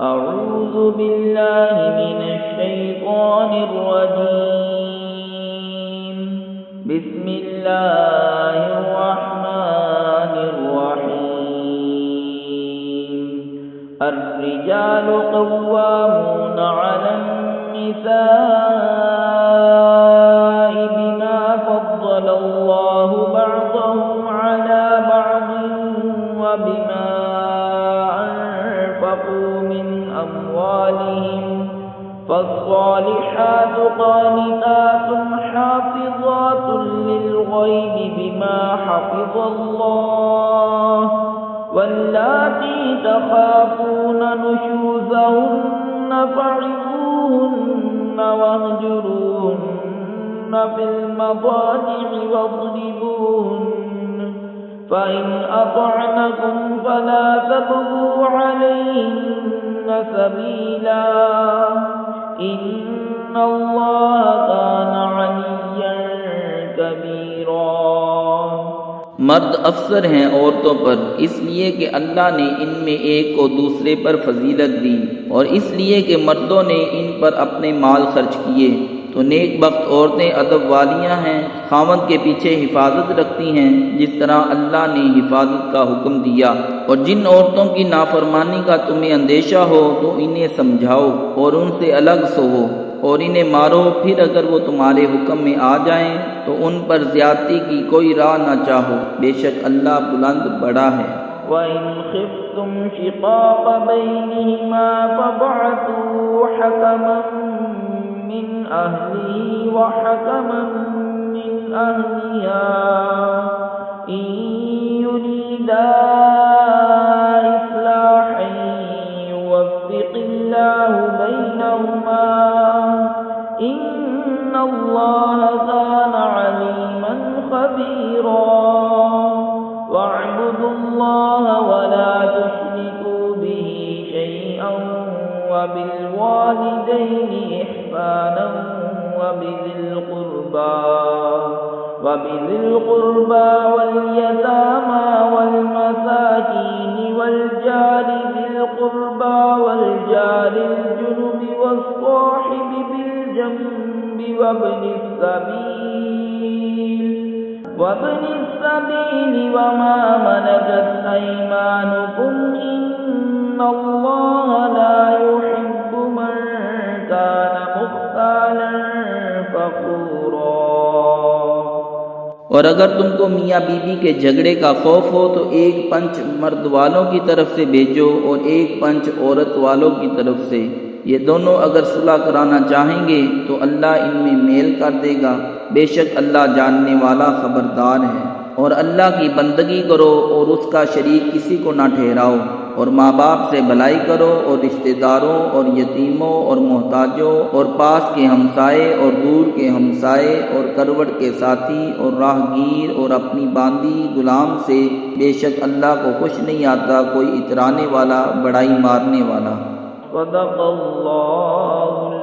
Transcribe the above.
أعوذ بالله من الشيطان الرجيم. بسم الله الرحمن الرحيم. الرجال قوامون على النساء بما فضل الله بعضهم على بعض وبما أنفقوا من أموالهم. فالصالحات قانتات حافظات للغيب بما حفظ الله. واللاتي تخافون نشوزهن فعظوهن واهجروهن في المضاجع واضربوهن. فإن أطعنكم فلا تبغوا عليهن سبيلا إن الله كان عليا كبيرا. मर्द अफसर हैं औरतों पर इसलिए कि अल्लाह ने इनमें एक को दूसरे पर फजीलत दी और इसलिए कि मर्दों ने इन पर अपने माल खर्च किए। तो नेक बख्त औरतें अदब वालियाँ हैं, खामद के पीछे हिफाजत रखती हैं जिस तरह अल्लाह ने हिफाजत का हुक्म दिया। और जिन औरतों की नाफरमानी का तुम्हें अंदेशा हो तो इन्हें समझाओ और उनसे अलग सोवो और इन्हें मारो। फिर अगर वो तुम्हारे हुक्म में आ जाएं तो उन पर ज्यादती की कोई राह न चाहो, बेशक अल्लाह बुलंद बड़ा है। وإن خفتم شقاق بينهما فابعثوا حكما من أهله وحكما من أهلها إن يريدا إصلاحا يوفق الله بينهما إن الله كان عليما خبيرا. واعبدوا الله ولا تشركوا به شيئا وبالوالدين إحسانا وبذي القربى واليتامى والمساكين والجار ذي القربى والجار الجنب والصاحب بالجنب وابن السبيل وما ملكت أيمانكم إن الله لا يحب من كان مختالا فخورا. और अगर तुमको मियाँ बीबी के झगड़े का खौफ हो तो एक पंच मर्द वालों की तरफ से भेजो और एक पंच औरत वालों की तरफ से। ये दोनों अगर सुलह कराना चाहेंगे तो अल्लाह इनमें मेल कर देगा, बेशक अल्लाह जानने वाला खबरदार है। और अल्लाह की बंदगी करो और उसका शरीक किसी को ना ठहराओ और माँ बाप से भलाई करो और रिश्तेदारों और यतीमों और मोहताजों और पास के हमसाए और दूर के हमसाए और करवट के साथी और राहगीर और अपनी बांदी गुलाम से, बेशक अल्लाह को खुश नहीं आता कोई इतराने वाला बड़ाई मारने वाला। सदक़ल्लाहुल